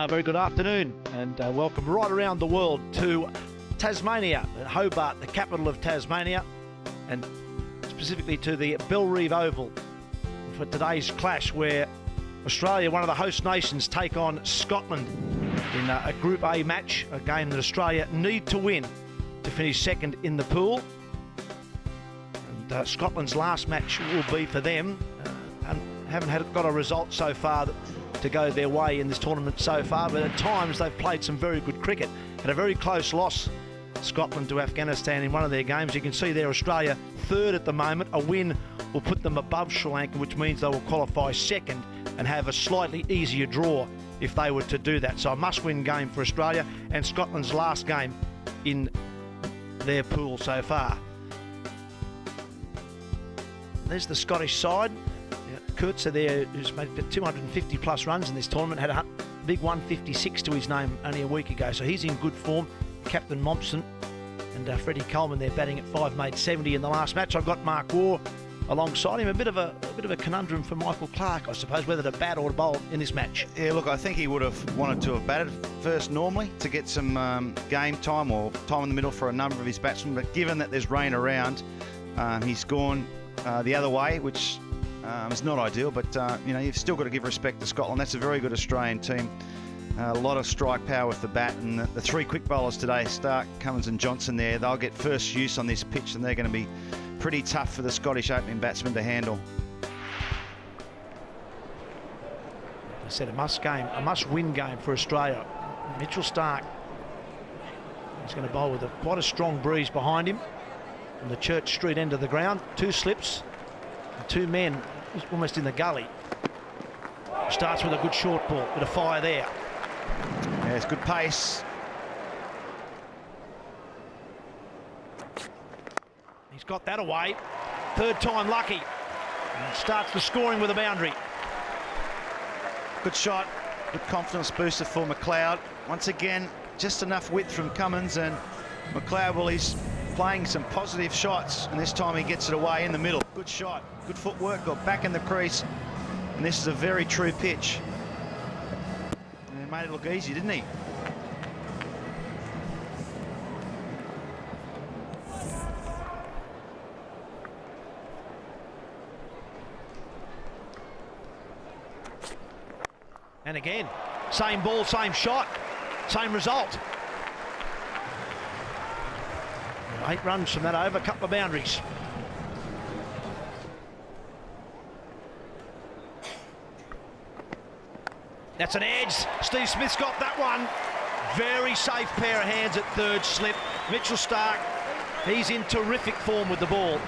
Very good afternoon and welcome right around the world to Tasmania, Hobart, the capital of Tasmania, and specifically to the Bellerive Oval for today's clash where Australia, one of the host nations, take on Scotland in a Group A match, a game that Australia need to win to finish second in the pool. And Scotland's last match will be for them. Haven't got a result so far to go their way in this tournament so far, but at times they've played some very good cricket. Had a very close loss, Scotland to Afghanistan, in one of their games. You can see there Australia third at the moment. A win will put them above Sri Lanka, which means they will qualify second and have a slightly easier draw if they were to do that. So a must-win game for Australia, and Scotland's last game in their pool so far. There's the Scottish side. Coetzer there, who's made 250 plus runs in this tournament, had a big 156 to his name only a week ago, so he's in good form. Captain Mompson and Freddie Coleman there batting at 5, made 70 in the last match. I've got Mark Waugh alongside him. A bit of a conundrum for Michael Clarke, I suppose, whether to bat or to bowl in this match. Yeah, look, I think he would have wanted to have batted first normally to get some game time or time in the middle for a number of his batsmen, but given that there's rain around, he's gone the other way, which it's not ideal, but you've still got to give respect to Scotland. That's a very good Australian team. A lot of strike power with the bat, and the three quick bowlers today, Stark, Cummins and Johnson there, they'll get first use on this pitch, and they're going to be pretty tough for the Scottish opening batsmen to handle. I said a must-win game for Australia. Mitchell Stark is going to bowl with quite a strong breeze behind him from the Church Street end of the ground. 2 slips, and 2 men almost in the gully. Starts with a good short ball, bit of fire there. Yeah, it's good pace. He's got that away. Third time lucky. And starts the scoring with a boundary. Good shot, good confidence booster for McLeod. Once again, just enough width from Cummins, and McLeod, well, he's playing some positive shots, and this time he gets it away in the middle. Good shot, good footwork, got back in the crease, and this is a very true pitch. And he made it look easy, didn't he? And again, same ball, same shot, same result. 8 runs from that over, a couple of boundaries. That's an edge. Steve Smith's got that one. Very safe pair of hands at third slip. Mitchell Stark, he's in terrific form with the ball.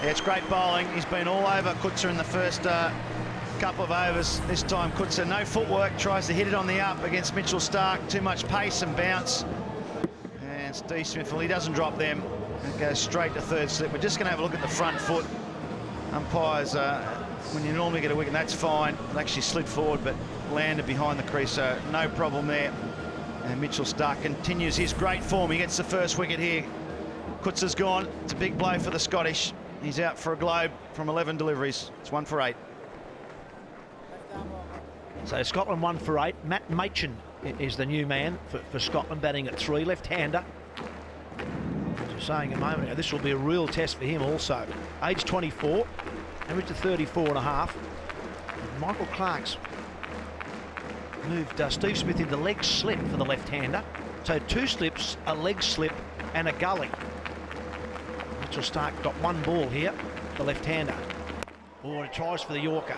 Yeah, it's great bowling. He's been all over Coetzer in the first couple of overs. This time Coetzer, no footwork, tries to hit it on the up against Mitchell Stark. Too much pace and bounce. And Steve Smith, well, he doesn't drop them and goes straight to third slip. We're just going to have a look at the front foot. Umpires, when you normally get a wicket, that's fine. It actually slid forward but landed behind the crease, so no problem there. And Mitchell Stark continues his great form. He gets the first wicket here. Coetzer's gone. It's a big blow for the Scottish. He's out for a globe from 11 deliveries. It's 1 for 8. So Scotland 1 for 8. Matt Machin is the new man for Scotland, batting at 3, left-hander. As I was saying a moment ago, this will be a real test for him also. Age 24, average of 34 and a half. Michael Clarke's moved Steve Smith into leg slip for the left-hander. So 2 slips, a leg slip and a gully. Mitchell Stark got 1 ball here, the left-hander. Oh, he tries for the Yorker.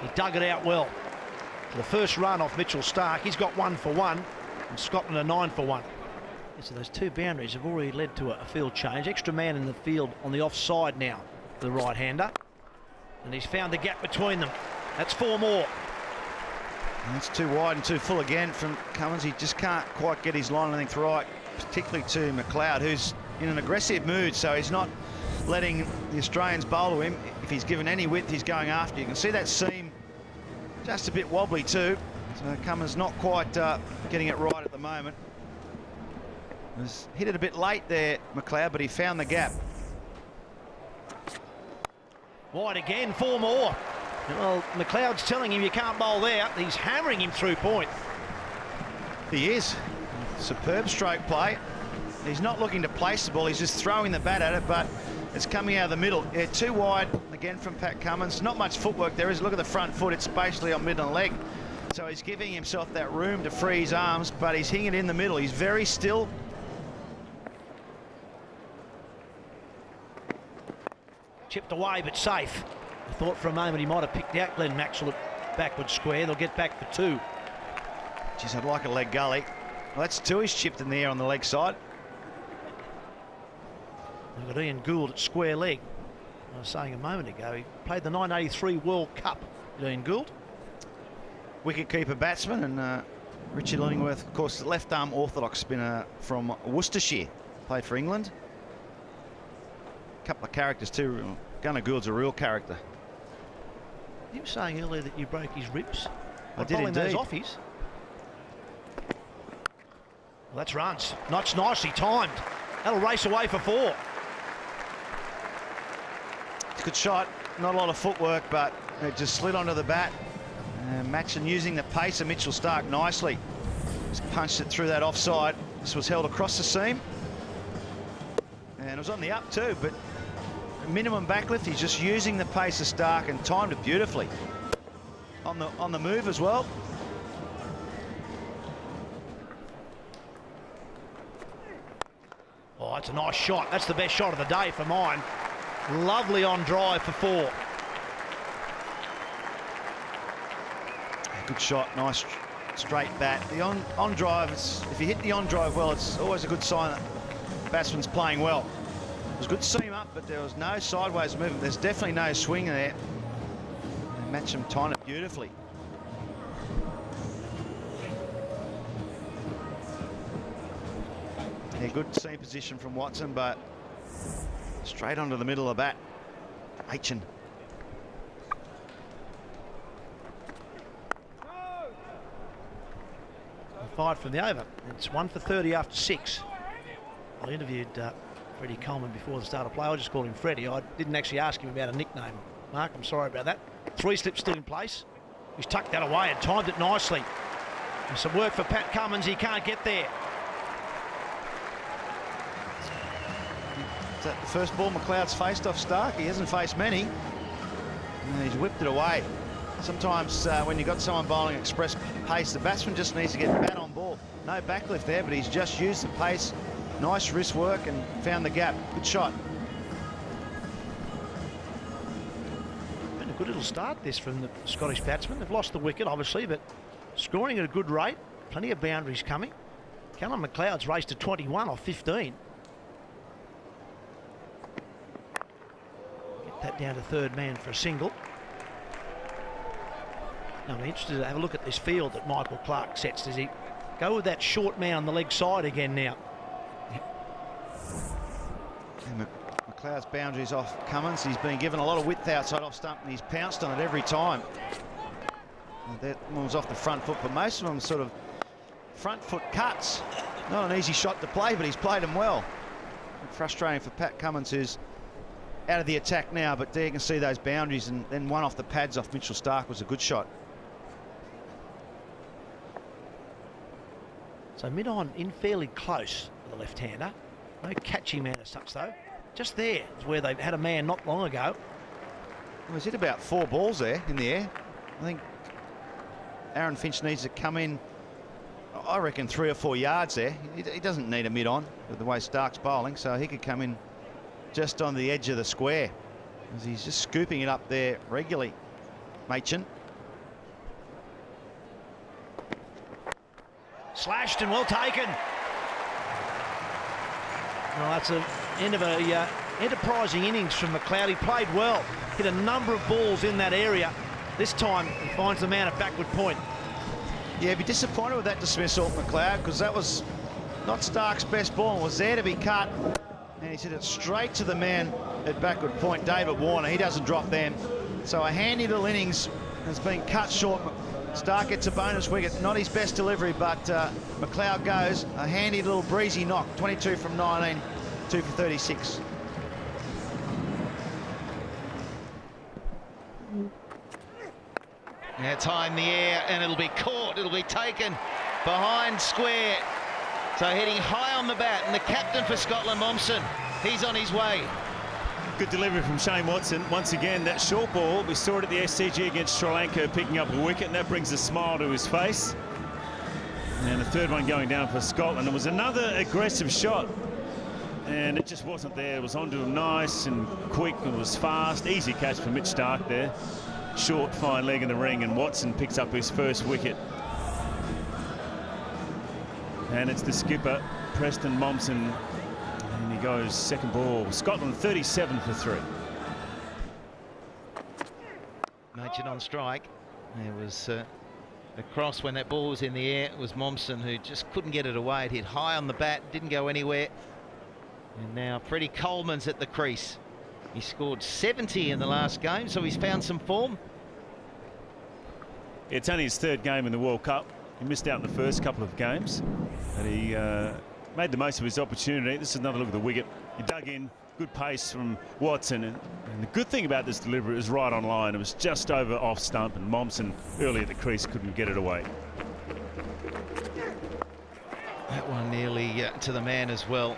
He dug it out well. For the first run off Mitchell Stark, he's got 1 for 1, and Scotland are 9 for 1. So those 2 boundaries have already led to a field change. Extra man in the field on the offside now for the right-hander. And he's found the gap between them. That's 4 more. And it's too wide and too full again from Cummins. He just can't quite get his line length right, particularly to McLeod, who's in an aggressive mood, so he's not letting the Australians bowl to him. If he's given any width, he's going after. You can see that seam just a bit wobbly too. So Cummins not quite getting it right at the moment. Was hit it a bit late there, McLeod, but he found the gap. Wide again, 4 more. Well, McLeod's telling him you can't bowl there. He's hammering him through point. He is. Superb stroke play. He's not looking to place the ball, he's just throwing the bat at it, but it's coming out of the middle. Yeah, too wide again from Pat Cummins. Not much footwork there is. Look at the front foot, it's basically on mid and leg. So he's giving himself that room to free his arms, but he's hitting it in the middle. He's very still. Chipped away, but safe. I thought for a moment he might have picked out Glenn Maxwell at backward square. They'll get back for 2. Geez, I'd like a leg gully. Well, that's 2 he's chipped in the air on the leg side. We've got Ian Gould at square leg. I was saying a moment ago, he played the 1983 World Cup, Ian Gould. Wicket-keeper batsman, and Richard Illingworth, of course, left-arm orthodox spinner from Worcestershire. Played for England. A couple of characters too. Gunnar Gould's a real character. You were saying earlier that you broke his ribs. I did indeed. Those offies. Well, that's runs. That's nicely timed. That'll race away for 4. It's a good shot. Not a lot of footwork, but it just slid onto the bat. Matchin using the pace of Mitchell Starc nicely. Just punched it through that offside. This was held across the seam. And it was on the up too, but minimum backlift. He's just using the pace of Starc and timed it beautifully. On the move as well. Oh, it's a nice shot. That's the best shot of the day for mine. Lovely on drive for 4. Good shot, nice straight bat. The on drive, if you hit the on drive well, it's always a good sign that the batsman's playing well. It was good seam up, but there was no sideways movement. There's definitely no swing there. Matcham timed it beautifully. Yeah, good seam position from Watson, but straight onto the middle of the bat. Aitchen. Fired from the over. It's 1 for 30 after 6. I interviewed Freddie Coleman before the start of play. I just called him Freddie. I didn't actually ask him about a nickname. Mark, I'm sorry about that. 3 slips still in place. He's tucked that away and timed it nicely. There's some work for Pat Cummins. He can't get there. Is that the first ball McLeod's faced off Starc? He hasn't faced many. And he's whipped it away. Sometimes when you've got someone bowling express pace, the batsman just needs to get bat on ball. No backlift there, but he's just used the pace. Nice wrist work and found the gap. Good shot. Been a good little start this from the Scottish batsmen. They've lost the wicket, obviously, but scoring at a good rate. Plenty of boundaries coming. Callum McLeod's raced to 21 off 15. Get that down to third man for a single. Now, I'm interested to have a look at this field that Michael Clarke sets. Does he go with that short man on the leg side again now? And McLeod's boundaries off Cummins. He's been given a lot of width outside off stump and he's pounced on it every time. And that one was off the front foot, but most of them sort of front foot cuts. Not an easy shot to play, but he's played them well. Frustrating for Pat Cummins, who's out of the attack now, but there you can see those boundaries, and then one off the pads off Mitchell Starc was a good shot. So mid-on in fairly close to the left-hander. No catchy man as such, though. Just there is where they've had a man not long ago. Well, he's hit about 4 balls there in the air. I think Aaron Finch needs to come in, I reckon, 3 or 4 yards there. He doesn't need a mid-on with the way Starc's bowling, so he could come in just on the edge of the square, as he's just scooping it up there regularly. Machin. Slashed and well taken. Well, that's an end of a enterprising innings from McLeod. He played well, hit a number of balls in that area. This time he finds the man at backward point. Yeah, be disappointed with that dismissal, McLeod, because that was not Starc's best ball. It was there to be cut, and he's hit it straight to the man at backward point, David Warner. He doesn't drop them. So a handy little innings has been cut short. Starc gets a bonus wicket. Not his best delivery, but McLeod goes. A handy little breezy knock. 22 from 19, 2 for 36. Yeah, it's high in the air, and it'll be caught. It'll be taken behind square. So heading high on the bat, and the captain for Scotland, Mommsen, he's on his way. Good delivery from Shane Watson. Once again, that short ball, we saw it at the SCG against Sri Lanka, picking up a wicket, and that brings a smile to his face. And the third one going down for Scotland. It was another aggressive shot, and it just wasn't there. It was onto him nice and quick, and it was fast. Easy catch for Mitch Starc there. Short, fine leg in the ring, and Watson picks up his first wicket. And it's the skipper, Preston Mommsen, and he goes second ball. Scotland 37 for 3. Machin on strike. There was a cross when that ball was in the air. It was Mommsen who just couldn't get it away. It hit high on the bat, didn't go anywhere. And now Freddie Coleman's at the crease. He scored 70 in the last game, so he's found some form. It's only his third game in the World Cup. He missed out in the first couple of games, but he made the most of his opportunity. This is another look at the wicket. He dug in, good pace from Watson, and the good thing about this delivery was right on line. It was just over off stump, and Mommsen early at the crease couldn't get it away. That one nearly to the man as well.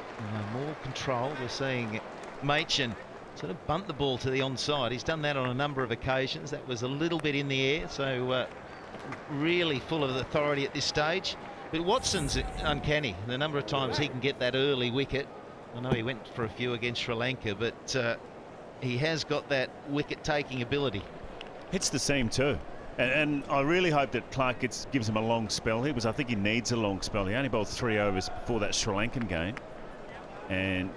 More control. We're seeing Machin sort of bunt the ball to the onside. He's done that on a number of occasions. That was a little bit in the air, so really full of authority at this stage. But Watson's uncanny. The number of times he can get that early wicket. I know he went for a few against Sri Lanka, but he has got that wicket-taking ability. Hits the seam too. And I really hope that Clark gives him a long spell here, because I think he needs a long spell. He only bowled 3 overs before that Sri Lankan game, and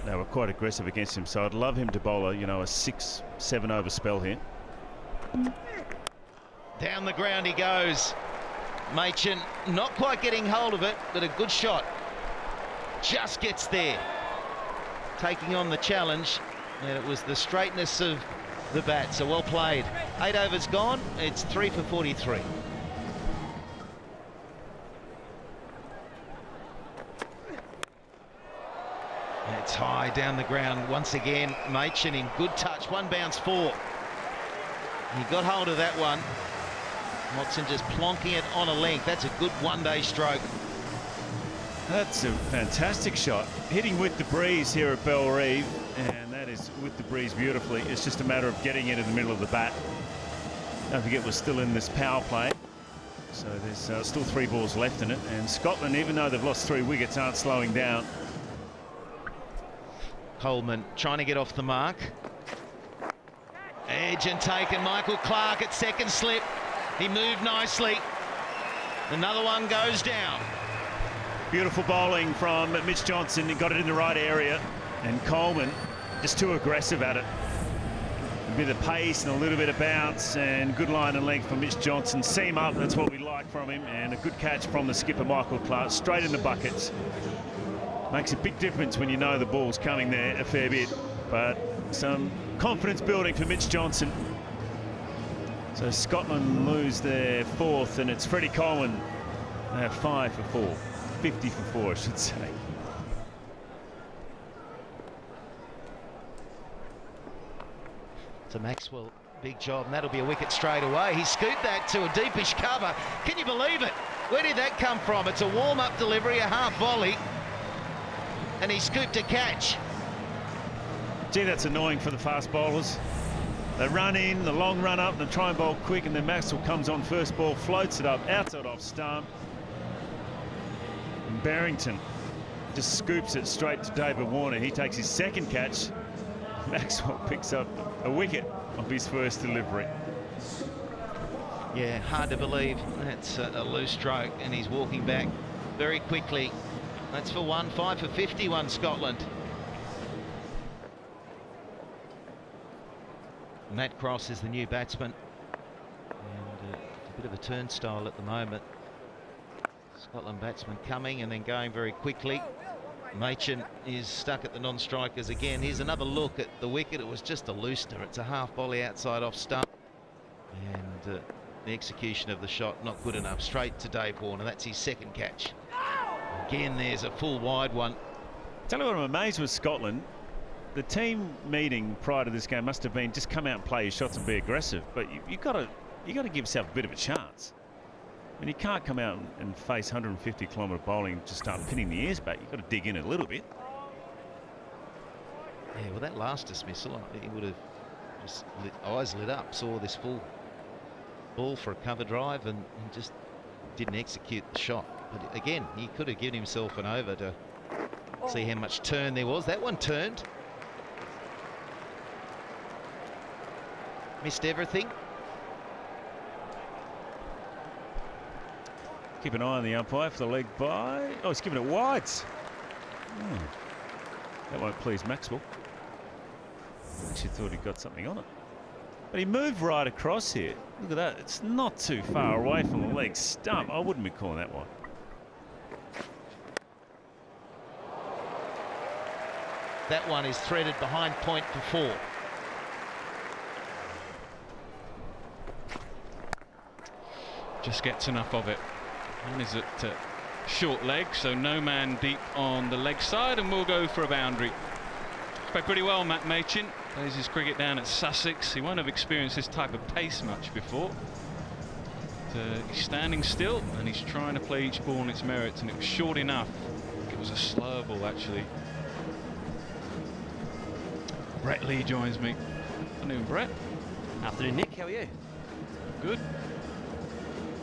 they were quite aggressive against him. So I'd love him to bowl a 6-7 over spell here. Down the ground he goes. Machin not quite getting hold of it, but a good shot. Just gets there. Taking on the challenge, and it was the straightness of the bat, so well played. 8 overs gone, it's 3 for 43. It's high down the ground once again. Machin in good touch, 1 bounce 4. He got hold of that one. Watson just plonking it on a length. That's a good one-day stroke. That's a fantastic shot. Hitting with the breeze here at Bellerive, and that is with the breeze beautifully. It's just a matter of getting it in the middle of the bat. Don't forget we're still in this power play, so there's still 3 balls left in it, and Scotland, even though they've lost 3 wickets, aren't slowing down. Coleman trying to get off the mark. Edge and taken. Michael Clark at second slip. He moved nicely. Another one goes down. Beautiful bowling from Mitch Johnson. He got it in the right area, and Coleman just too aggressive at it. A bit of pace and a little bit of bounce, and good line and length from Mitch Johnson. Seam up, that's what we like from him, and a good catch from the skipper Michael Clark, straight in the buckets. Makes a big difference when you know the ball's coming there a fair bit, but some confidence building for Mitch Johnson. So Scotland lose their 4th, and it's Freddie Coleman. They have 5 for 4, 50 for 4, I should say. To Maxwell, big job, and that'll be a wicket straight away. He scooped that to a deepish cover. Can you believe it? Where did that come from? It's a warm-up delivery, a half volley, and he scooped a catch. Gee, that's annoying for the fast bowlers. They run in, the long run up, and try and bowl quick, and then Maxwell comes on first ball, floats it up, outside off stump. And Barrington just scoops it straight to David Warner. He takes his second catch. Maxwell picks up a wicket off his first delivery. Yeah, hard to believe. That's a loose stroke, and he's walking back very quickly. That's for 1, 5 for 51, Scotland. Matt Cross is the new batsman, and a bit of a turnstile at the moment. Scotland batsman coming and then going very quickly. Machin is stuck at the non-strikers again. Here's another look at the wicket. It was just a loosener. It's a half volley outside off stump, and the execution of the shot not good enough. Straight to Dave Warner. That's his second catch. Again, there's a full wide one. Tell you what, I'm amazed with Scotland. The team meeting prior to this game must have been just come out and play your shots and be aggressive, but you got to give yourself a bit of a chance. And you can't come out and face 150-kilometre bowling and just start pinning the ears back. You've got to dig in a little bit. Yeah, well, that last dismissal, he would have just eyes lit up, saw this full ball for a cover drive and just didn't execute the shot. But again, he could have given himself an over to see how much turn there was. That one turned. Missed everything. Keep an eye on the umpire for the leg by. Oh, he's giving it wides. Oh, that won't please Maxwell. Actually thought he got something on it. But he moved right across here. Look at that. It's not too far away from the leg stump. I wouldn't be calling that one. That one is threaded behind point for 4. Just gets enough of it. And is at short leg, so no man deep on the leg side, and we'll go for a boundary. Played pretty well, Matt Machin. Plays his cricket down at Sussex. He won't have experienced this type of pace much before. But, he's standing still and he's trying to play each ball on its merits, and it was short enough. It was a slow ball, actually. Brett Lee joins me. Afternoon, Brett. Afternoon, Nick. How are you? Good.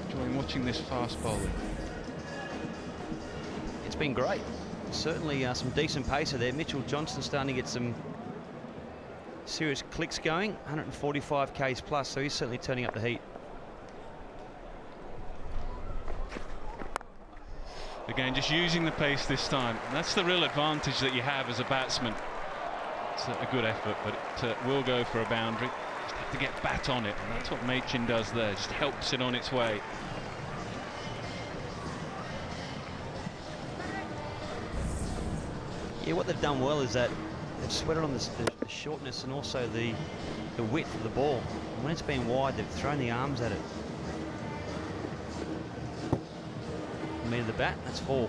Enjoying watching this fast bowling. It's been great. Certainly some decent pacer there. Mitchell Johnson starting to get some serious clicks going. 145 k's plus, so he's certainly turning up the heat. Again, just using the pace this time. And that's the real advantage that you have as a batsman. It's a good effort, but it will go for a boundary. Just have to get bat on it, and that's what Machin does there. Just helps it on its way. Yeah, what they've done well is that they've sweated on the shortness and also the width of the ball. And when it's been wide, they've thrown the arms at it. Meter the bat, that's 4.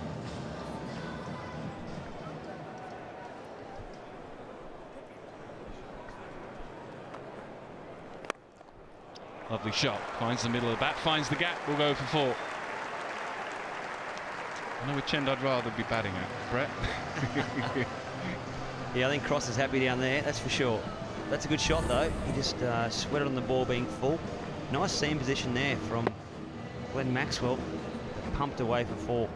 Lovely shot. Finds the middle of the bat, finds the gap. We'll go for 4. I know which end I'd rather be batting at, Brett. Yeah, I think Cross is happy down there, that's for sure. That's a good shot, though. He just sweated on the ball being full. Nice seam position there from Glenn Maxwell. Pumped away for 4.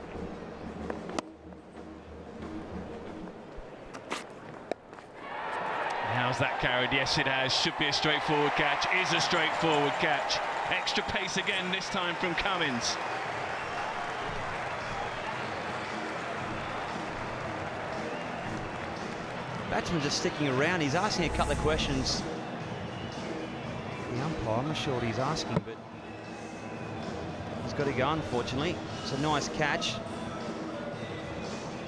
How's that carried? Yes, it has. Should be a straightforward catch. Is a straightforward catch. Extra pace again, this time from Cummins. Batsman just sticking around. He's asking a couple of questions. The umpire, I'm not sure what he's asking, but he's got to go, unfortunately. It's a nice catch.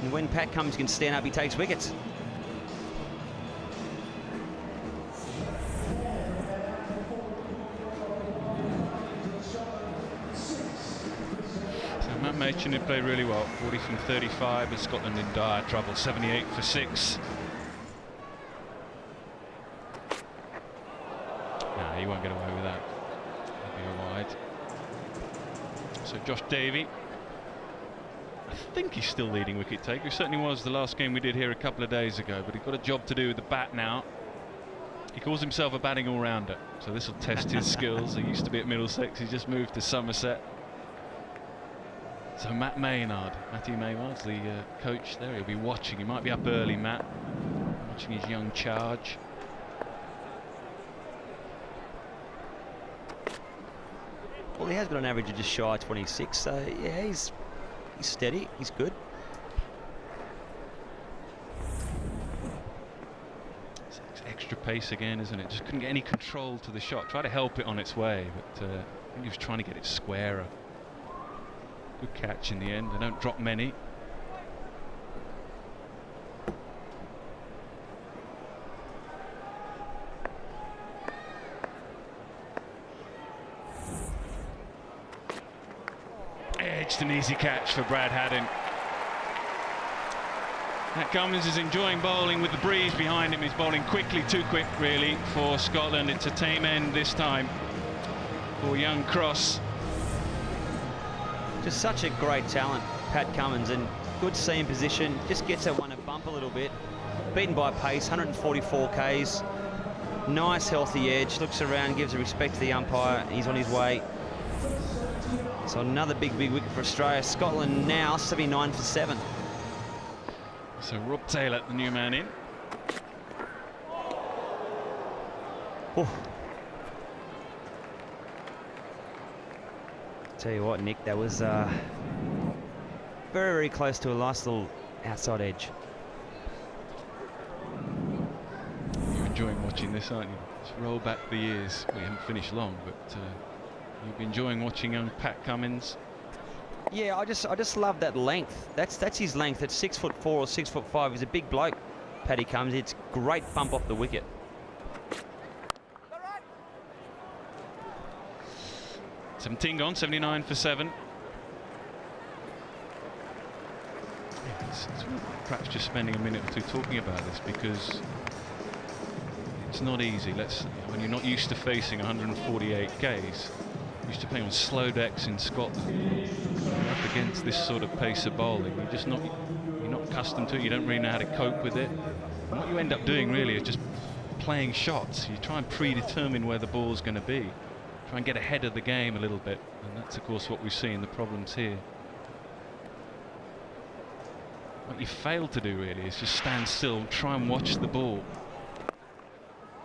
And when Pat Cummins can stand up, he takes wickets. So Matt Machin had played really well. 40 from 35, but Scotland in dire trouble. 78 for 6. He won't get away with that. That'll be a wide. So Josh Davey, I think he's still leading wicket taker. He certainly was the last game we did here a couple of days ago, but he's got a job to do with the bat now. He calls himself a batting all-rounder, so this will test his skills. He used to be at Middlesex, he's just moved to Somerset. So Matthew Maynard's the coach there. He'll be watching. He might be up early, Matt, watching his young charge. Well, he has got an average of just shy of 26, so yeah, he's steady, he's good. It's extra pace again, isn't it? Just couldn't get any control to the shot. Tried to help it on its way, but I think he was trying to get it squarer. Good catch in the end. They don't drop many. Edged, an easy catch for Brad Haddin. Matt Cummins is enjoying bowling with the breeze behind him. He's bowling quickly, too quick really for Scotland. It's a tame end this time for young Cross. Just such a great talent, Pat Cummins, and good seam position. Just gets that one a bump a little bit. Beaten by pace, 144 Ks. Nice healthy edge, looks around, gives a respect to the umpire. He's on his way. So another big wicket for Australia. Scotland now 79 for 7. So Rob Taylor, the new man in. Ooh. Tell you what, Nick, that was very, very close to a nice little outside edge. You're enjoying watching this, aren't you? Just roll back the years. We haven't finished long, but you've been enjoying watching young Pat Cummins. Yeah, I just love that length. That's his length. At 6'4" or 6'5", he's a big bloke. Paddy Cummins. It's great bump off the wicket. Right. 17 gone, 79 for 7. It's perhaps just spending a minute or two talking about this, because it's not easy. When you're not used to facing 148 Ks, used to playing on slow decks in Scotland, you're up against this sort of pace of bowling. You're not accustomed to it. You don't really know how to cope with it. And what you end up doing really is just playing shots. You try and predetermine where the ball's going to be, try and get ahead of the game a little bit, and that's of course what we've seen the problems here. What you fail to do really is just stand still and try and watch the ball,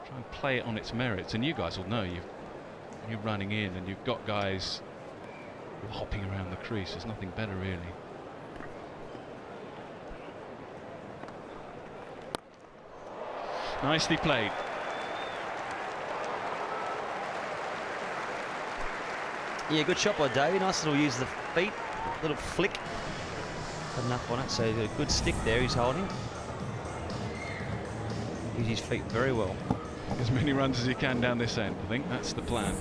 try and play it on its merits. And you guys will know, you're running in and you've got guys hopping around the crease. There's nothing better really. Nicely played. Yeah, good shot by Davey. Nice little use of the feet, little flick. Got enough on it, so a good stick there he's holding. Use his feet very well. As many runs as you can down this end, I think that's the plan.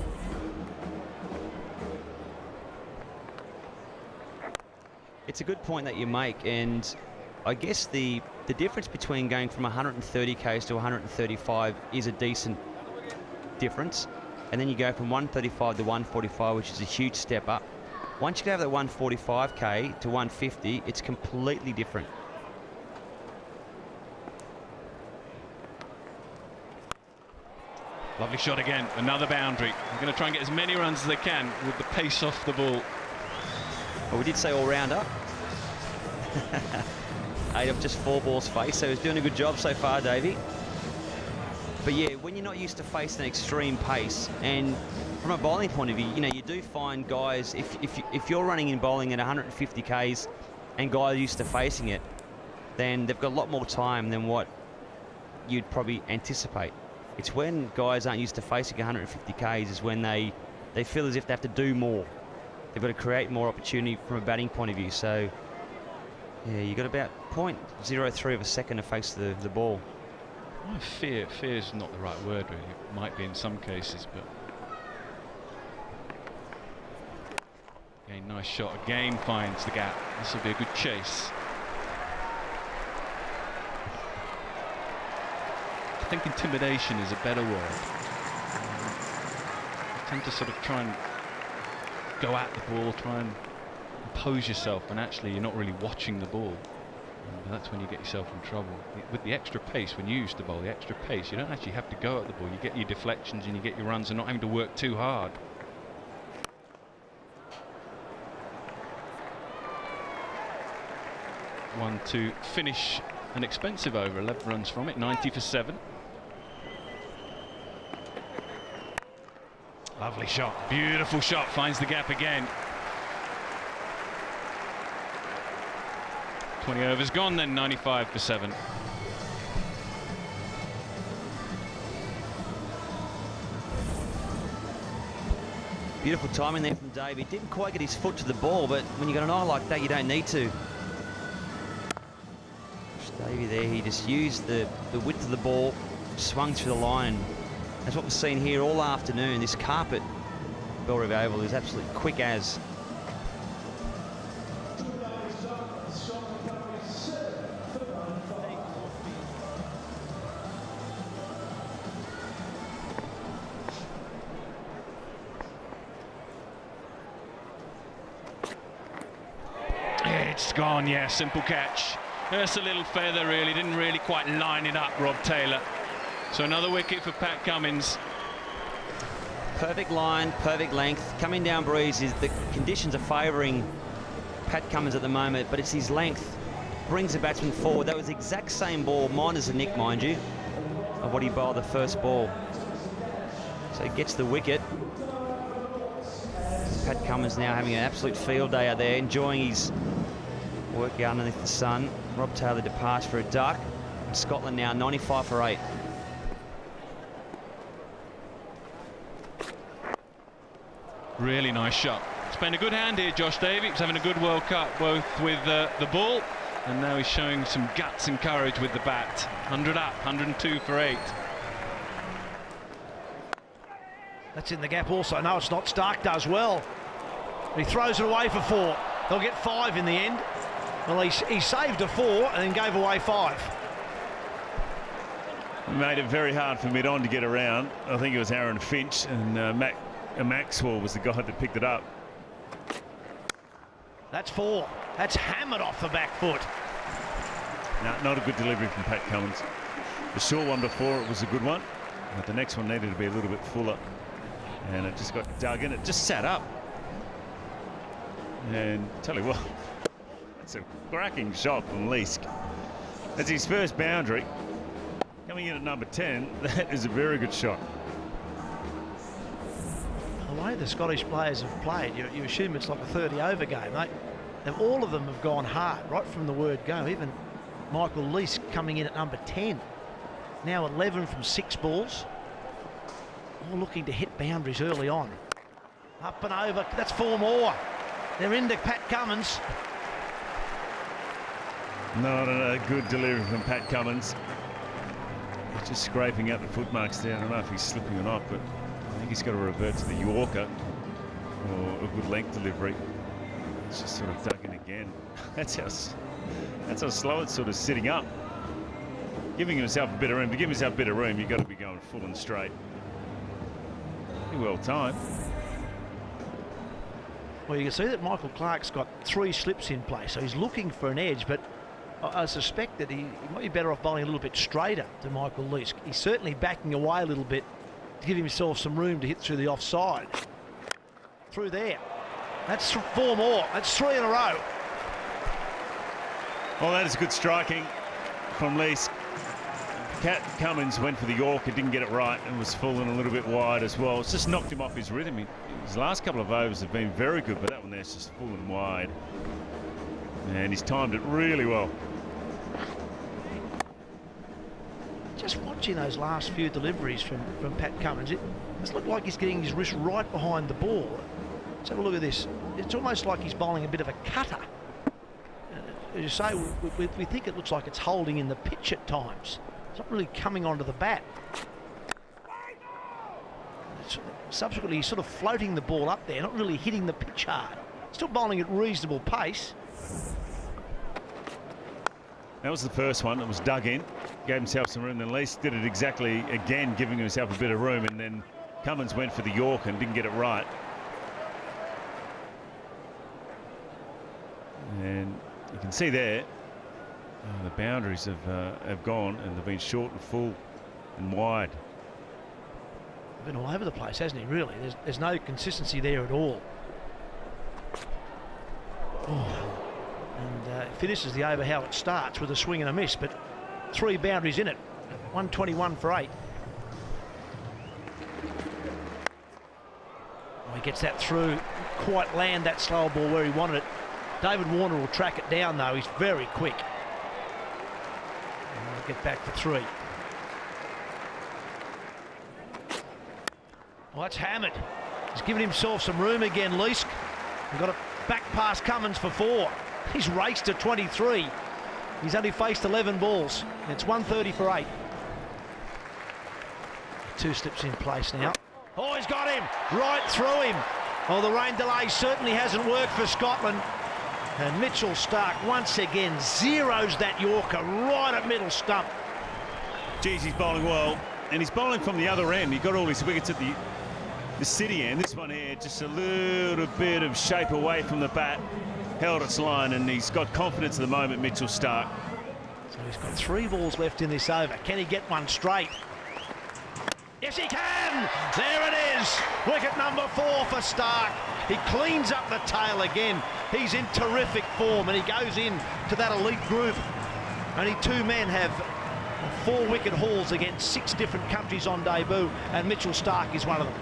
It's a good point that you make, and I guess the difference between going from 130 Ks to 135 is a decent difference, and then you go from 135 to 145, which is a huge step up. Once you go over that 145K to 150, it's completely different. Lovely shot again, another boundary. They're going to try and get as many runs as they can with the pace off the ball. Well, we did say all-rounder. 8 of just 4 balls faced, so he's doing a good job so far, Davey. But yeah, when you're not used to facing extreme pace, and from a bowling point of view, you know, you do find guys, if you're running in bowling at 150 Ks and guys are used to facing it, then they've got a lot more time than what you'd probably anticipate. It's when guys aren't used to facing 150 Ks is when they feel as if they have to do more. They've got to create more opportunity from a batting point of view. So yeah, you got about 0.03 of a second to face the ball. Well, fear is not the right word really. It might be in some cases, but again, nice shot. Again finds the gap. This will be a good chase. I think intimidation is a better word. You tend to sort of try and go at the ball, try and impose yourself, and actually you're not really watching the ball. And that's when you get yourself in trouble. With the extra pace, when you used to bowl, the extra pace, you don't actually have to go at the ball. You get your deflections and you get your runs and not having to work too hard. One to finish an expensive over, 11 runs from it, 90 for 7. Lovely shot, beautiful shot, finds the gap again. 20 overs gone then, 95 for 7. Beautiful timing there from Davey. Didn't quite get his foot to the ball, but when you got an eye like that, you don't need to. Davey there, he just used the width of the ball, swung through the line. That's what we've seen here all afternoon. This carpet, Belrive Oval, is absolutely quick as. That's gone, yeah, simple catch. Just a little feather, really. Didn't really quite line it up, Rob Taylor. So another wicket for Pat Cummins. Perfect line, perfect length. Coming down breezes, the conditions are favouring Pat Cummins at the moment, but it's his length. Brings the batsman forward. That was the exact same ball, minus a nick, mind you, of what he bowled the first ball. So he gets the wicket. Pat Cummins now having an absolute field day out there, enjoying his work out underneath the sun. Rob Taylor departs for a duck. And Scotland now 95 for 8. Really nice shot. It's been a good hand here, Josh Davey. He's having a good World Cup, both with the ball, and now he's showing some guts and courage with the bat. 100 up, 102 for 8. That's in the gap also. No, it's not. Stark does well. He throws it away for 4. They'll get 5 in the end. Well, he saved a 4 and then gave away 5. Made it very hard for mid-on to get around. I think it was Aaron Finch, and Maxwell was the guy that picked it up. That's 4. That's hammered off the back foot. No, not a good delivery from Pat Cummins. The short one before it was a good one, but the next one needed to be a little bit fuller. And it just got dug in. It just sat up. And tell you what, that's a cracking shot from Leask. That's his first boundary. Coming in at number 10, that is a very good shot. The way the Scottish players have played, you assume it's like a 30-over game. All of them have gone hard, right from the word go. Even Michael Leask coming in at number 10. Now 11 from 6 balls. All looking to hit boundaries early on. Up and over, that's 4 more. They're into Pat Cummins. Not a good delivery from Pat Cummins. He's just scraping out the footmarks there. I don't know if he's slipping or not, but I think he's got to revert to the Yorker or a good length delivery. It's just sort of dug in again. That's how slow it's sort of sitting up. Giving himself a bit of room. To give himself a bit of room, you've got to be going full and straight. Pretty well timed. Well, you can see that Michael Clark's got 3 slips in play, so he's looking for an edge, but I suspect that he might be better off bowling a little bit straighter to Michael Leask. He's certainly backing away a little bit to give himself some room to hit through the offside. Through there. That's 4 more. That's 3 in a row. Well, that is good striking from Leask. Pat Cummins went for the Yorker, didn't get it right, and was falling a little bit wide as well. It's just knocked him off his rhythm. His last couple of overs have been very good, but that one there's just falling wide. And he's timed it really well. Just watching those last few deliveries from Pat Cummins, it does look like he's getting his wrist right behind the ball. Let's have a look at this. It's almost like he's bowling a bit of a cutter. As you say, we think it looks like it's holding in the pitch at times. It's not really coming onto the bat. Subsequently, he's sort of floating the ball up there, not really hitting the pitch hard. Still bowling at reasonable pace. That was the first one. It was dug in. Gave himself some room. Then Leask did it exactly again, giving himself a bit of room. And then Cummins went for the York and didn't get it right. And you can see there, the boundaries have gone, and they've been short and full and wide. Been all over the place, hasn't he, really? There's no consistency there at all. Oh. And finishes the over how it starts, with a swing and a miss, but 3 boundaries in it. 121 for 8. Oh, he gets that through, quite land that slow ball where he wanted it. David Warner will track it down, though. He's very quick. And we'll get back for 3. Well, that's hammered. He's given himself some room again, Leask. We've got it back past Cummins for 4. He's raced to 23. He's only faced 11 balls. It's 130 for 8. 2 slips in place now. Oh, he's got him right through him. Oh, the rain delay certainly hasn't worked for Scotland. And Mitchell Starc once again zeroes that Yorker right at middle stump. Geez, he's bowling well, and he's bowling from the other end. He got all his wickets at the city end. This one here, just a little bit of shape away from the bat. held its line, and he's got confidence at the moment, Mitchell Starc. So he's got 3 balls left in this over. Can he get one straight? Yes, he can! There it is! Wicket number 4 for Starc. He cleans up the tail again. He's in terrific form, and he goes in to that elite group. Only 2 men have 4 wicket hauls against 6 different countries on debut, and Mitchell Starc is one of them.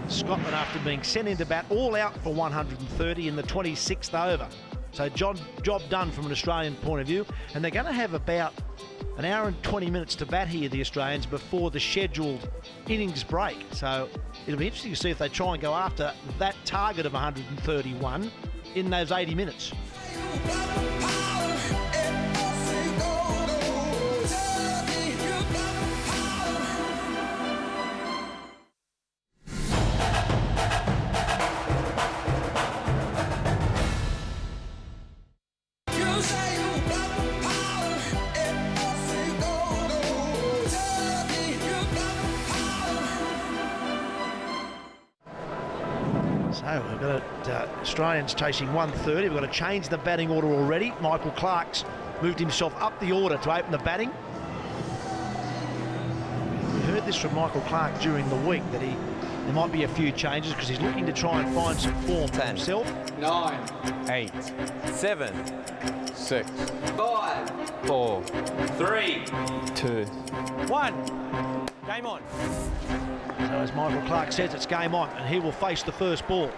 Scotland, after being sent into bat, all out for 130 in the 26th over. So job done from an Australian point of view, and they're going to have about an hour and 20 minutes to bat here, the Australians, before the scheduled innings break. So it'll be interesting to see if they try and go after that target of 131 in those 80 minutes. So we've got Australians chasing 130. We've got to change the batting order already. Michael Clarke's moved himself up the order to open the batting. We heard this from Michael Clarke during the week that there might be a few changes because he's looking to try and find some form for himself. 9, 8, 7, 6, 5, 4, 3, 2, 1. Game on. So as Michael Clarke says, it's game on, and he will face the first ball.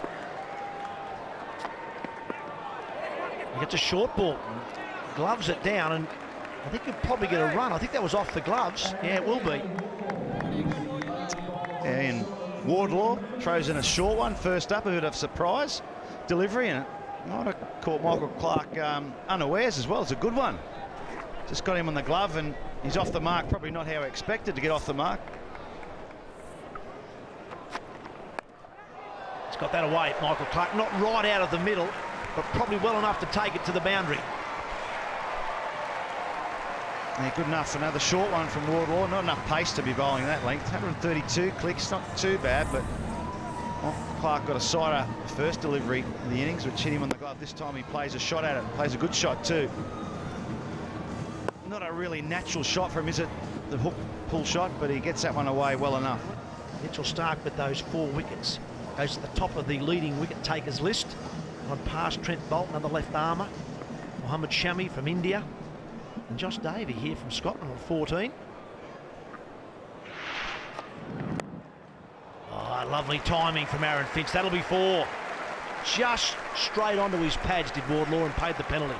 He gets a short ball, gloves it down, and I think he'll probably get a run. I think that was off the gloves. Yeah, it will be. And Wardlaw throws in a short one first up, a bit of surprise delivery, and it might have caught Michael Clarke unawares as well. It's a good one. Just got him on the glove, and he's off the mark. Probably not how expected to get off the mark. He's got that away, Michael Clarke. Not right out of the middle, but probably well enough to take it to the boundary. Yeah, good enough for another short one from Wardlaw. Not enough pace to be bowling that length. 132 clicks, not too bad, but Clarke got a sider first delivery in the innings, which hit him on the glove. This time he plays a shot at it, plays a good shot too. Not a really natural shot for him, is it? The hook pull shot, but he gets that one away well enough. Mitchell Starc with those 4 wickets goes to the top of the leading wicket takers list, on past Trent Boult, another left armour, Mohammad Shami from India, and Josh Davey here from Scotland on 14. Oh, lovely timing from Aaron Finch. That'll be 4. Just straight onto his pads did Wardlaw and paid the penalty.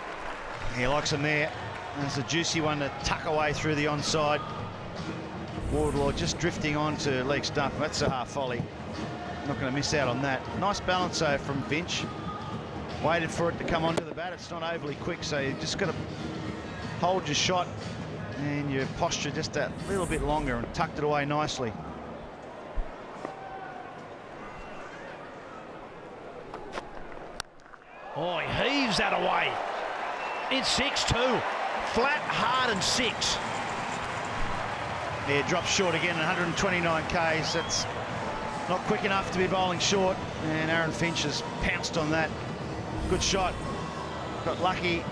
He likes him there. There's a juicy one to tuck away through the onside. Wardlaw just drifting on to leg stump. That's a half volley. Not going to miss out on that. Nice balance though from Finch. Waited for it to come onto the bat. It's not overly quick, so you just got to hold your shot and your posture just a little bit longer, and tucked it away nicely. Oh, he heaves that away. It's 6-2. Flat, hard, and 6. Yeah, drops short again, 129 Ks. That's not quick enough to be bowling short, and Aaron Finch has pounced on that. Good shot. Got lucky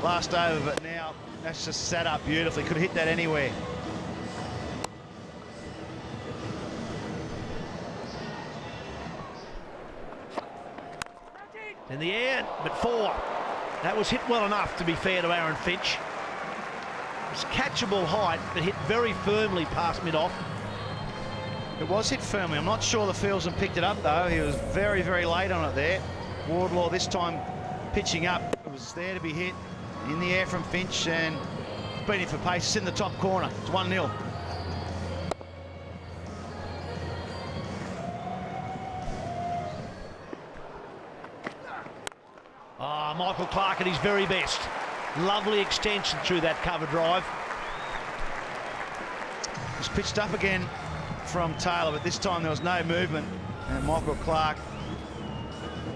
last over, but now that's just sat up beautifully. Could have hit that anywhere. In the air, but 4. That was hit well enough, to be fair to Aaron Finch. It was catchable height, but hit very firmly past mid-off. It was hit firmly. I'm not sure the fieldsman picked it up, though. He was very, very late on it there. Wardlaw this time pitching up. It was there to be hit in the air from Finch, and beating for pace. It's in the top corner. It's 1-0. Oh, Michael Clarke at his very best. Lovely extension through that cover drive. It's pitched up again from Taylor, but this time there was no movement. And Michael Clarke,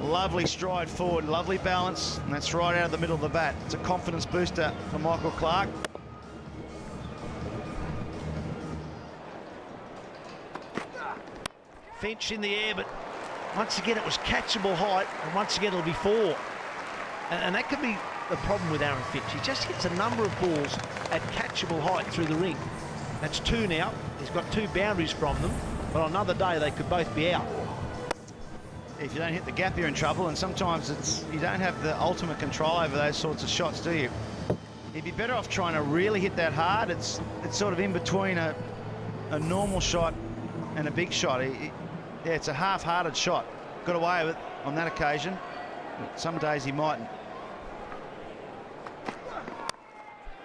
lovely stride forward, lovely balance, and that's right out of the middle of the bat. It's a confidence booster for Michael Clarke. Finch in the air, but once again it was catchable height, and once again it'll be 4. And that could be the problem with Aaron Finch. He just hits a number of balls at catchable height through the ring. That's 2 now. He's got 2 boundaries from them, but on another day they could both be out. If you don't hit the gap, you're in trouble, and sometimes you don't have the ultimate control over those sorts of shots, do you? You'd be better off trying to really hit that hard. It's sort of in between a normal shot and a big shot. Yeah, it's a half-hearted shot. Got away with it on that occasion. But some days he mightn't.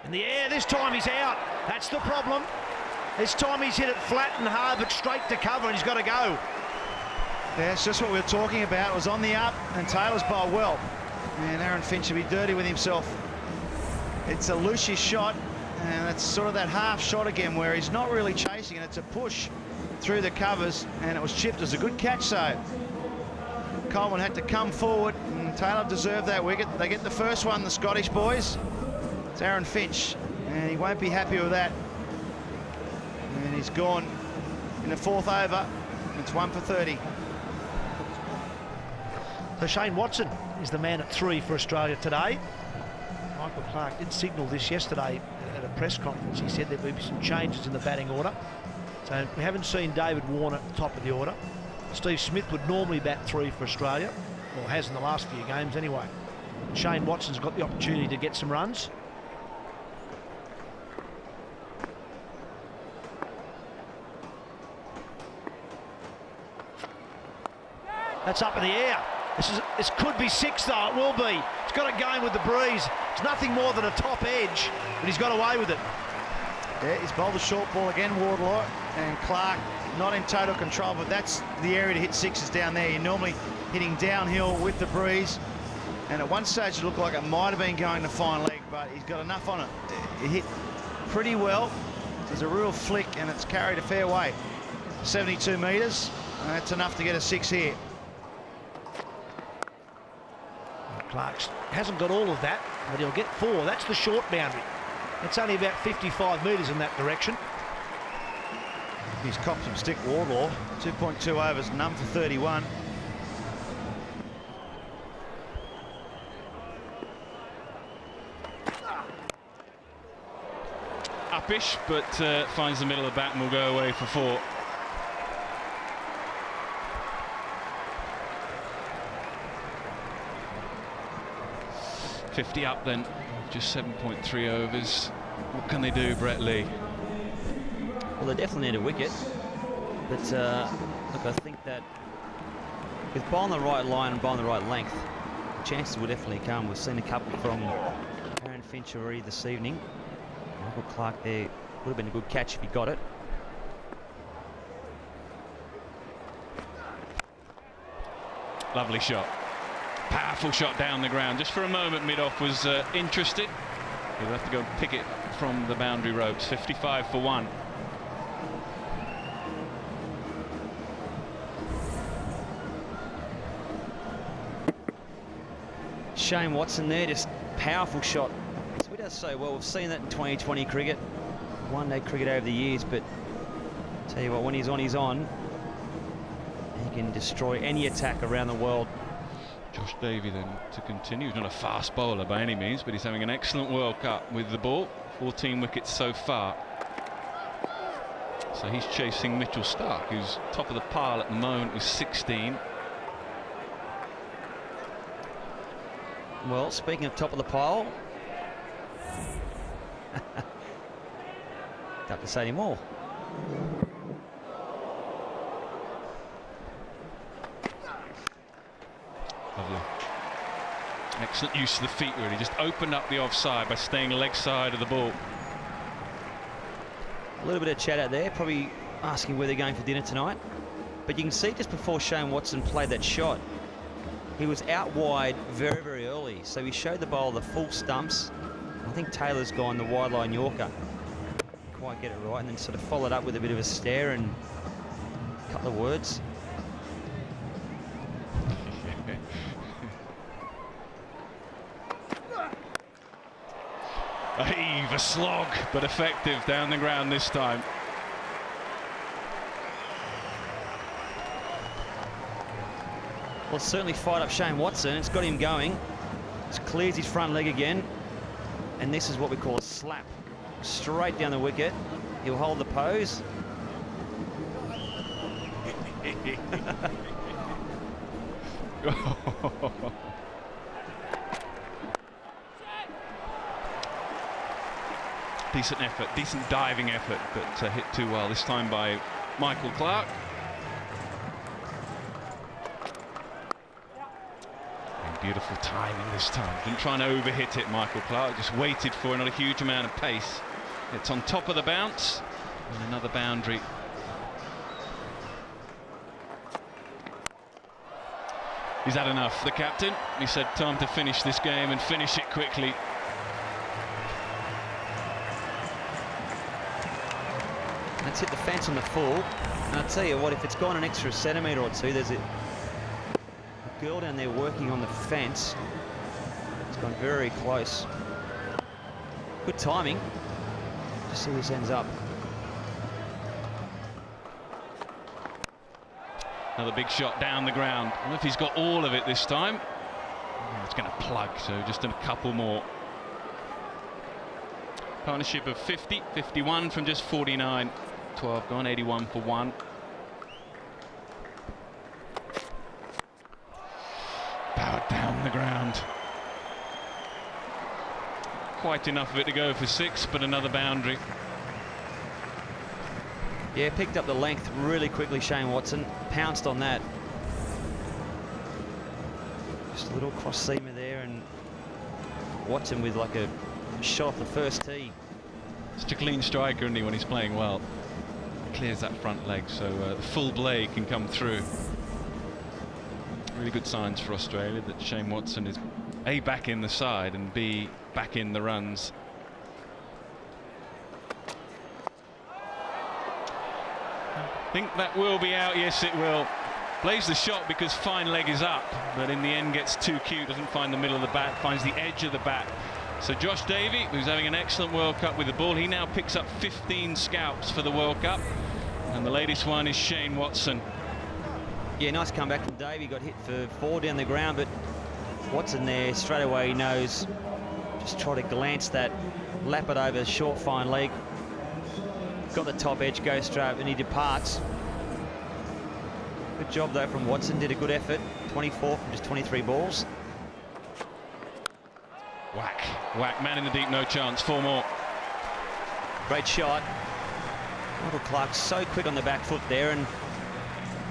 In the air, this time he's out. That's the problem. This time he's hit it flat and hard, but straight to cover, and he's got to go. Yeah, it's just what we were talking about. It was on the up, and Taylor's bowled well. And Aaron Finch should be dirty with himself. It's a loosish shot, and it's sort of that half shot again where he's not really chasing, and it's a push through the covers, and it was chipped. It was a good catch, so Coleman had to come forward, and Taylor deserved that wicket. They get the first one, the Scottish boys. It's Aaron Finch, and he won't be happy with that. And he's gone in the 4th over. It's 1 for 30. So Shane Watson is the man at 3 for Australia today. Michael Clarke did signal this yesterday at a press conference. He said there would be some changes in the batting order. So we haven't seen David Warner at the top of the order. Steve Smith would normally bat 3 for Australia, or has in the last few games anyway. Shane Watson's got the opportunity to get some runs. That's up in the air. This could be 6 though, it will be. He's got it going with the breeze. It's nothing more than a top edge, but he's got away with it. Yeah, he's bowled a short ball again, Wardlaw, and Clarke not in total control, but that's the area to hit 6s down there. You're normally hitting downhill with the breeze, and at one stage it looked like it might have been going to fine leg, but he's got enough on it. It hit pretty well. There's a real flick, and it's carried a fair way. 72 metres, and that's enough to get a 6 here. Clarke hasn't got all of that, but he'll get 4. That's the short boundary. It's only about 55 metres in that direction. He's copped some stick, Wardlaw. 2.2 overs, none for 31. Uppish, but finds the middle of the bat and will go away for 4. $50 up then, just 7.3 overs. What can they do, Brett Lee? Well, they definitely need a wicket, but look, I think that with bowling the right line and bowling the right length, chances will definitely come. We've seen a couple from Aaron Finch already this evening. Michael Clarke there would have been a good catch if he got it. Lovely shot. Powerful shot down the ground. Just for a moment, mid-off was interested. He'll have to go and pick it from the boundary ropes. 55 for 1. Shane Watson there, just powerful shot. So he does so well. We've seen that in 2020 cricket, one-day cricket over the years, but tell you what, when he's on, he's on. He can destroy any attack around the world. Josh Davey then to continue. He's not a fast bowler by any means, but he's having an excellent World Cup with the ball. 14 wickets so far. So he's chasing Mitchell Starc, who's top of the pile at the moment with 16. Well, speaking of top of the pile, don't have to say any more. Lovely. Excellent use of the feet, really. Just opened up the offside by staying leg side of the ball. A little bit of chat out there, probably asking where they're going for dinner tonight. But you can see just before Shane Watson played that shot, he was out wide very, very early. So he showed the bowler the full stumps. I think Taylor's gone the wide line Yorker. Quite get it right, and then sort of followed up with a bit of a stare and a couple of words. A heave, a slog, but effective down the ground this time. Well, it's certainly fired up Shane Watson. It's got him going. Just clears his front leg again. And this is what we call a slap. Straight down the wicket. He'll hold the pose. Decent effort, decent diving effort, but hit too well this time by Michael Clarke. And beautiful timing this time. Didn't try and overhit it, Michael Clarke, just waited for not a huge amount of pace. It's on top of the bounce, and another boundary. He's had enough, the captain. He said time to finish this game and finish it quickly. That's hit the fence on the full. And I'll tell you what, if it's gone an extra centimetre or two, there's a girl down there working on the fence. It's gone very close. Good timing. Just see where this ends up. Another big shot down the ground. I don't know if he's got all of it this time. Oh, it's going to plug, so just a couple more. Partnership of 50, 51 from just 49. 12 gone, 81 for 1. Powered down the ground. Quite enough of it to go for 6, but another boundary. Yeah, picked up the length really quickly, Shane Watson. Pounced on that. Just a little cross seamer there, and Watson with like a shot off the first tee. Such a clean striker, isn't he, when he's playing well? Clears that front leg, so the full blade can come through. Really good signs for Australia that Shane Watson is A, back in the side, and B, back in the runs. I think that will be out. Yes, it will. Plays the shot because fine leg is up, but in the end gets too cute, doesn't find the middle of the bat, finds the edge of the bat. So Josh Davey, who's having an excellent World Cup with the ball, he now picks up 15 scalps for the World Cup, and the latest one is Shane Watson. Yeah, nice comeback from Davey. Got hit for 4 down the ground, but Watson there straight away, he knows. Just try to glance that, lap it over, short fine leg. Got the top edge, goes straight, and he departs. Good job though from Watson, did a good effort. 24 from just 23 balls. Whack, whack, man in the deep, no chance, 4 more. Great shot. Michael Clarke so quick on the back foot there, and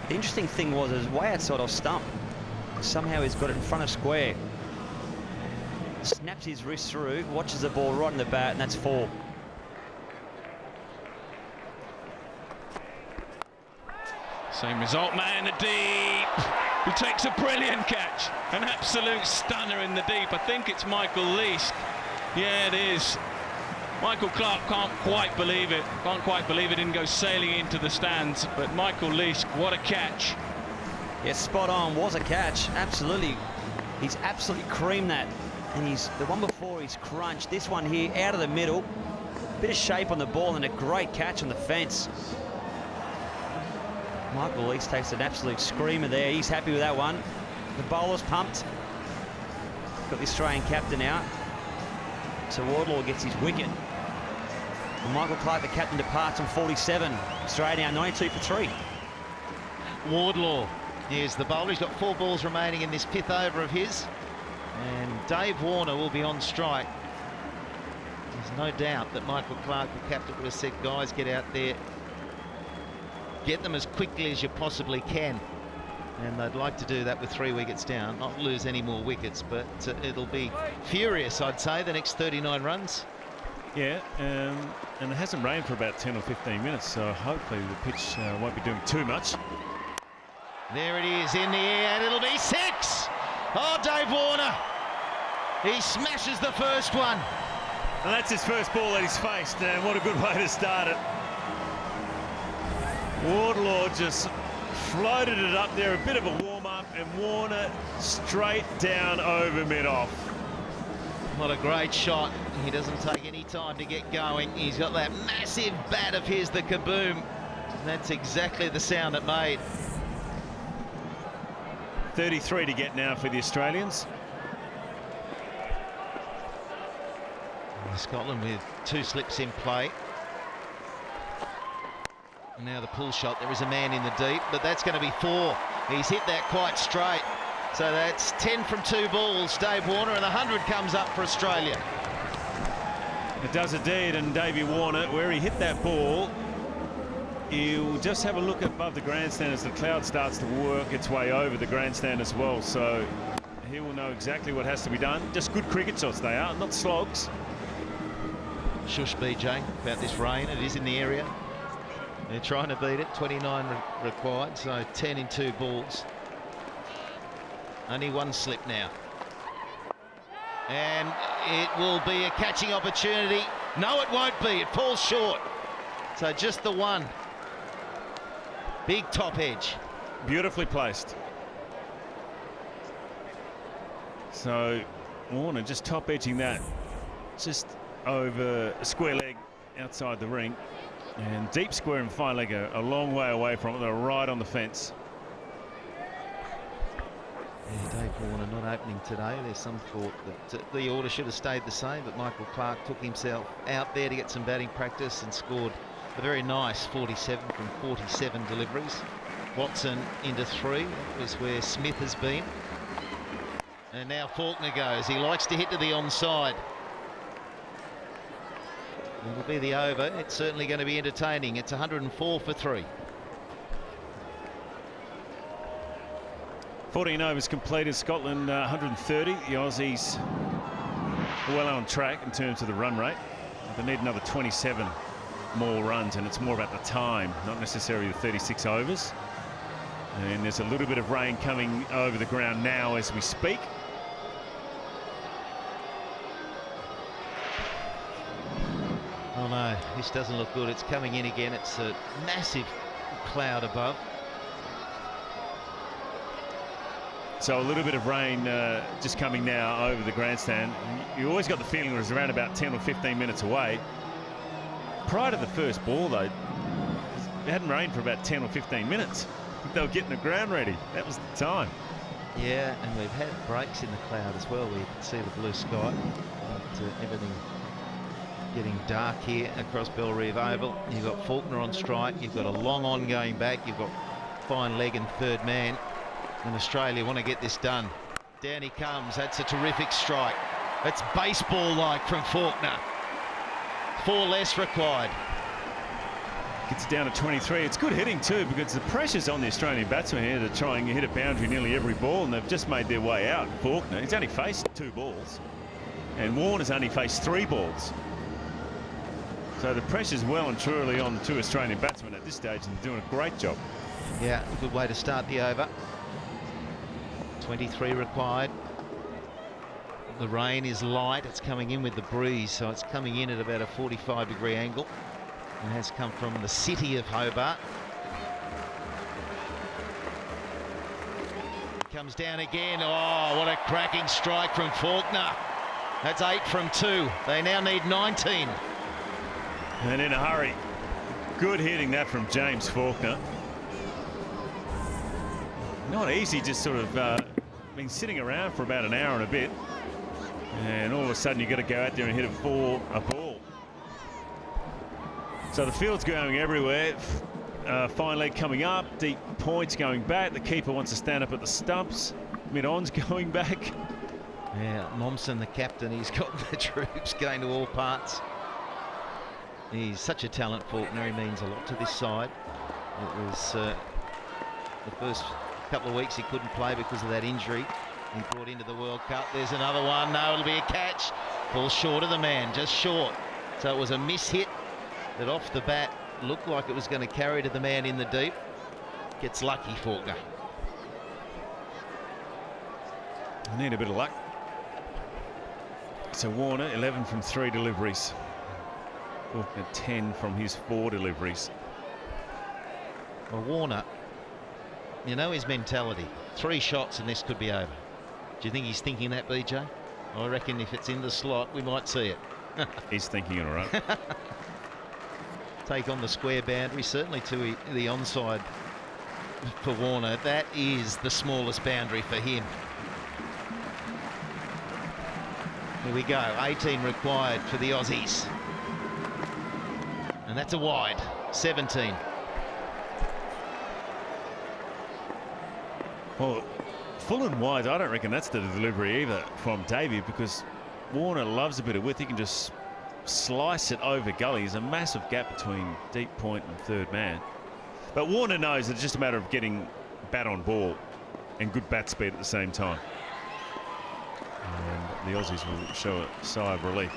the interesting thing was it was way outside off stump. Somehow he's got it in front of square. Snaps his wrist through, watches the ball right in the bat, and that's 4. Same result, man in the deep, who takes a brilliant catch, an absolute stunner in the deep. I think it's Michael Leask. Yeah, it is. Michael Clarke can't quite believe it. Didn't go sailing into the stands, but Michael Leask, what a catch. Yeah, spot on, was a catch, absolutely. He's absolutely creamed that. And he's the one before he's crunched. This one here, out of the middle. Bit of shape on the ball and a great catch on the fence. Michael Leask takes an absolute screamer there. He's happy with that one. The bowler's pumped. Got the Australian captain out. So Wardlaw gets his wicket. And Michael Clarke, the captain, departs on 47. Australia now 92 for 3. Wardlaw is the bowler. He's got 4 balls remaining in this 5th over of his. And Dave Warner will be on strike. There's no doubt that Michael Clarke, the captain, would have said, guys, get out there. Get them as quickly as you possibly can. And they'd like to do that with 3 wickets down, not lose any more wickets, but it'll be furious, I'd say, the next 39 runs. Yeah, and it hasn't rained for about 10 or 15 minutes, so hopefully the pitch won't be doing too much. There it is in the air, and it'll be 6. Oh, Dave Warner, he smashes the first one. And that's his first ball that he's faced, and what a good way to start it. Wardlaw just floated it up there, a bit of a warm-up, and Warner straight down over mid-off. What a great shot. He doesn't take any time to get going. He's got that massive bat of his, the kaboom. And that's exactly the sound it made. 33 to get now for the Australians. Scotland with 2 slips in play. And now the pull shot. There is a man in the deep, but that's going to be 4. He's hit that quite straight. So that's 10 from 2 balls, Dave Warner, and 100 comes up for Australia. It does indeed, and Davey Warner, where he hit that ball, you'll just have a look above the grandstand as the cloud starts to work its way over the grandstand as well. So he will know exactly what has to be done. Just good cricket shots they are, not slogs. Shush, BJ, about this rain. It is in the area. They're trying to beat it. 29 required, so 10 in 2 balls. Only 1 slip now. And it will be a catching opportunity. No, it won't be. It falls short. So just the 1. Big top edge. Beautifully placed. So Warner just top edging that. Just over a square leg outside the ring. And deep square and fine leg a long way away from it. They're right on the fence. Yeah, Dave Warner not opening today. There's some thought that the order should have stayed the same, but Michael Clarke took himself out there to get some batting practice and scored a very nice 47 from 47 deliveries. Watson into 3. That was where Smith has been. And now Faulkner goes. He likes to hit to the onside. It'll be the over. It's certainly going to be entertaining. It's 104 for 3. 14 overs completed. Scotland 130. The Aussies well on track in terms of the run rate. They need another 27 more runs, and it's more about the time, not necessarily the 36 overs. And there's a little bit of rain coming over the ground now as we speak. Oh no, this doesn't look good. It's coming in again. It's a massive cloud above. So a little bit of rain just coming now over the grandstand. You always got the feeling it was around about 10 or 15 minutes away. Prior to the first ball, though, it hadn't rained for about 10 or 15 minutes. They were getting the ground ready. That was the time. Yeah, and we've had breaks in the cloud as well, where you can see the blue sky. But, everything getting dark here across Bellerive Oval. You've got Faulkner on strike. You've got a long on going back. You've got fine leg and third man. And Australia want to get this done. Down he comes. That's a terrific strike. It's baseball-like from Faulkner. 4 less required. Gets down to 23. It's good hitting too, because the pressure's on the Australian batsmen here to try and hit a boundary nearly every ball, and they've just made their way out. Faulkner, he's only faced 2 balls, and Warner's only faced 3 balls. So the pressure's well and truly on the 2 Australian batsmen at this stage, and they're doing a great job. Yeah, a good way to start the over. 23 required. The rain is light. It's coming in with the breeze, so it's coming in at about a 45-degree angle. It has come from the city of Hobart. Comes down again. Oh, what a cracking strike from Faulkner. That's 8 from 2. They now need 19. And in a hurry. Good hitting that from James Faulkner. Not easy, just sort of been sitting around for about an hour and a bit. And all of a sudden you've got to go out there and hit it for a ball. So the field's going everywhere. Fine leg coming up, deep points going back. The keeper wants to stand up at the stumps. Mid-on's going back. Yeah, Momsen, the captain, he's got the troops going to all parts. He's such a talent, Faulkner. He means a lot to this side. It was the first couple of weeks he couldn't play because of that injury. He brought into the World Cup. There's another one. No, it'll be a catch. Falls short of the man, just short. So it was a miss hit that off the bat looked like it was going to carry to the man in the deep. Gets lucky, Faulkner. I need a bit of luck. So Warner, 11 from 3 deliveries. Faulkner, 10 from his 4 deliveries. Well, Warner, you know his mentality. 3 shots and this could be over. Do you think he's thinking that, BJ? I reckon if it's in the slot, we might see it. He's thinking it, all right. Take on the square boundary, certainly to the onside for Warner. That is the smallest boundary for him. Here we go, 18 required for the Aussies. And that's a wide, 17. Well, full and wide, I don't reckon that's the delivery either from Davey, because Warner loves a bit of width. He can just slice it over gully. There's a massive gap between deep point and third man. But Warner knows it's just a matter of getting bat on ball and good bat speed at the same time. And the Aussies will show a sigh of relief.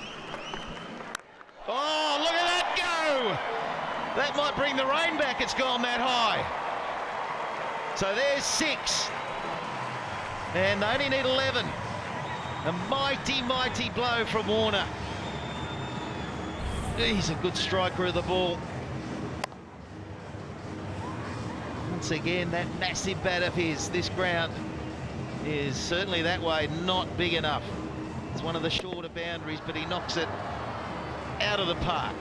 Oh, look at that go! That might bring the rain back. It's gone that high. So there's 6. And they only need 11. A mighty, mighty blow from Warner. He's a good striker of the ball. Once again, that massive bat of his. This ground is certainly that way not big enough. It's one of the shorter boundaries, but he knocks it out of the park.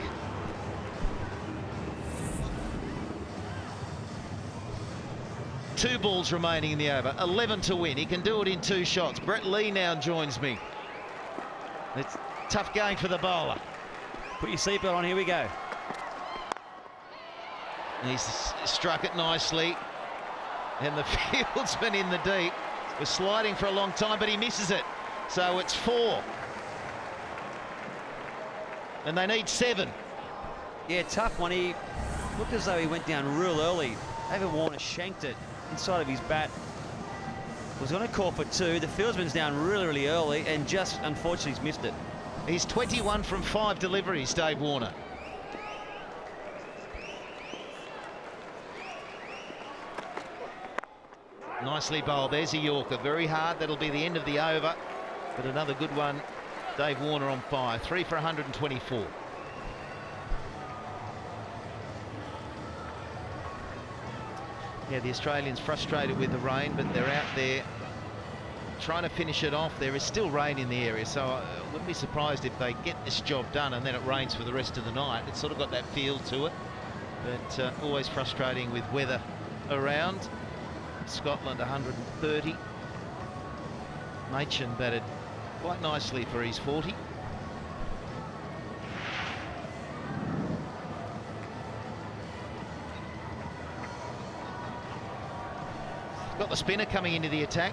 Two balls remaining in the over, 11 to win. He can do it in 2 shots. Brett Lee now joins me. It's tough going for the bowler. Put your seatbelt on, here we go. He's struck it nicely. And the fieldsman in the deep was sliding for a long time, but he misses it. So it's 4. And they need 7. Yeah, tough one. He looked as though he went down real early. David Warner shanked it inside of his bat. Was going to call for 2. The fieldsman's down really, really early and just unfortunately he's missed it. He's 21 from 5 deliveries, Dave Warner. Nicely bowled. There's a Yorker. Very hard. That'll be the end of the over. But another good one. Dave Warner on 5. 3 for 124. Yeah, the Australians frustrated with the rain, but they're out there trying to finish it off. There is still rain in the area, so I wouldn't be surprised if they get this job done and then it rains for the rest of the night. It's sort of got that feel to it, but always frustrating with weather around. Scotland 130. Machin batted quite nicely for his 40. Got the spinner coming into the attack.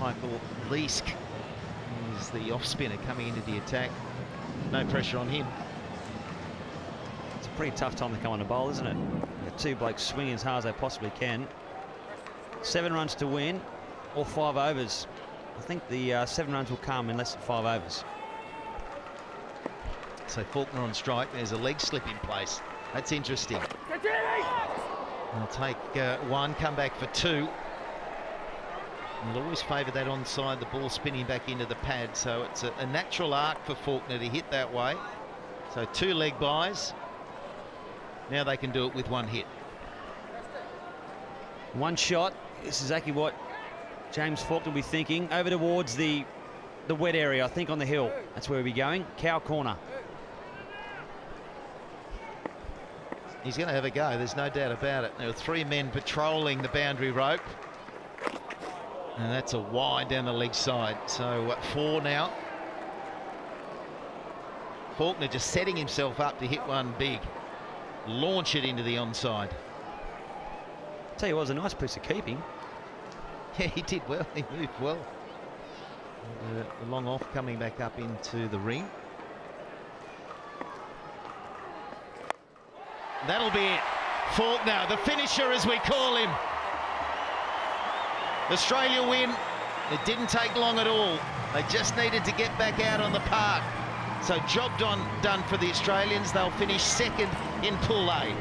Michael Leask is the off spinner coming into the attack. No pressure on him. It's a pretty tough time to come on the bowl, isn't it? The 2 blokes swinging as hard as they possibly can. 7 runs to win, or 5 overs. I think the 7 runs will come in less than 5 overs. So Faulkner on strike. There's a leg slip in place. That's interesting. I'll take 1, come back for 2. We'll always favour that onside, the ball spinning back into the pad. So it's a natural arc for Faulkner to hit that way. So 2 leg buys. Now they can do it with 1 hit. 1 shot. This is exactly what James Faulkner will be thinking. Over towards the wet area, I think on the hill. That's where we'll be going. Cow corner. He's going to have a go, there's no doubt about it. There were 3 men patrolling the boundary rope. And that's a wide down the leg side. So 4 now. Faulkner just setting himself up to hit 1 big. Launch it into the onside. Tell you what, it was a nice piece of keeping. Yeah, he did well, he moved well. And, the long off coming back up into the ring. That'll be it. Faulkner, the finisher as we call him. Australia win. It didn't take long at all. They just needed to get back out on the park. So job done for the Australians. They'll finish 2nd in Pool A.